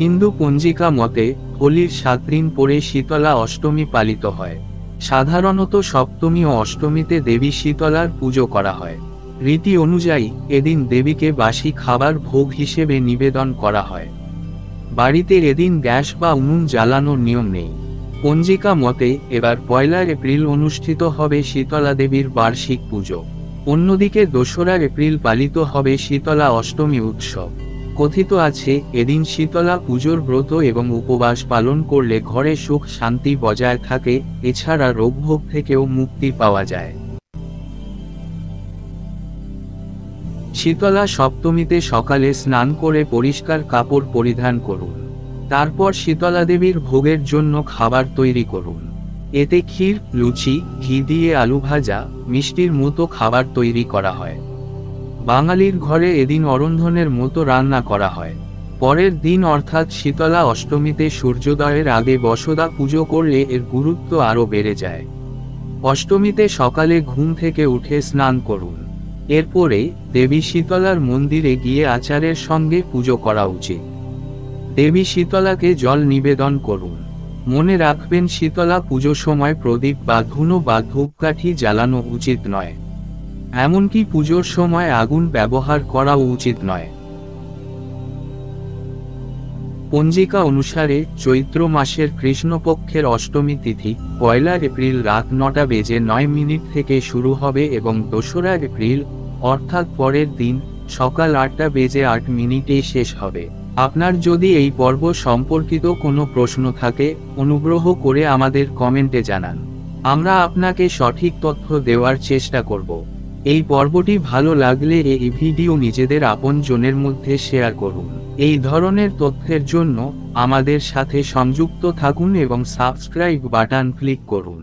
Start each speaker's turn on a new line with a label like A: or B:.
A: হিন্দু পঞ্জিকা মতে হোলির 7 দিন পরে শীতলা অষ্টমী পালিত হয়। সাধারণত সপ্তমী ও অষ্টমীতে দেবী শীতলার পুজো করা হয়। রীতি অনুযায়ী এদিন দেবীকে বাসি খাবার ভোগ হিসেবে নিবেদন করা হয়। বাড়িতে এদিন গ্যাস বা উনুন জ্বালানোর নিয়ম নেই। পঞ্জিকা মতে এবার 1 এপ্রিল অনুষ্ঠিত হবে শীতলা দেবীর বার্ষিক পুজো। অন্যদিকে 2 এপ্রিল পালিত হবে শীতলা অষ্টমী উৎসব। কথিত আছে এদিন শীতলা পুজোর ব্রত এবং উপবাস পালন করলে ঘরে সুখ শান্তি বজায় থাকে, এছাড়া রোগভোগ থেকেও মুক্তি পাওয়া যায়। শীতলা সপ্তমীতে সকালে স্নান করে পরিষ্কার কাপড় পরিধান করুন। তারপর শীতলা দেবীর ভোগের জন্য খাবার তৈরি করুন। এতে ক্ষীর, লুচি, ঘি দিয়ে আলু ভাজা, মিষ্টির মতো খাবার তৈরি করা হয়। বাঙালির ঘরে এদিন অরন্ধনের মতো রান্না করা হয়। পরের দিন অর্থাৎ শীতলা অষ্টমীতে সূর্যোদয়ের আগে বসদা পুজো করলে এর গুরুত্ব আরও বেড়ে যায়। অষ্টমীতে সকালে ঘুম থেকে উঠে স্নান করুন। এরপরে দেবী শীতলার মন্দিরে গিয়ে আচারের সঙ্গে পুজো করা উচিত। দেবী শীতলাকে জল নিবেদন করুন। মনে রাখবেন শীতলা পুজো সময় প্রদীপ বা ধুনো বা ধূপকাঠি জ্বালানো উচিত নয়। এমনকি পুজোর সময় আগুন ব্যবহার করাও উচিত নয়। পঞ্জিকা অনুসারে চৈত্র মাসের কৃষ্ণপক্ষের অষ্টমী তিথি 1 এপ্রিল রাত 9:09 থেকে শুরু হবে এবং 2 এপ্রিল অর্থাৎ পরের দিন সকাল 8:08 শেষ হবে। আপনার যদি এই পর্ব সম্পর্কিত কোনো প্রশ্ন থাকে, অনুগ্রহ করে আমাদের কমেন্টে জানান। আমরা আপনাকে সঠিক তথ্য দেওয়ার চেষ্টা করব। এই পর্বটি ভালো লাগলে এই ভিডিও নিজেদের আপনজনের মধ্যে শেয়ার করুন। এই ধরনের তথ্যের জন্য আমাদের সাথে সংযুক্ত থাকুন এবং সাবস্ক্রাইব বাটন ক্লিক করুন।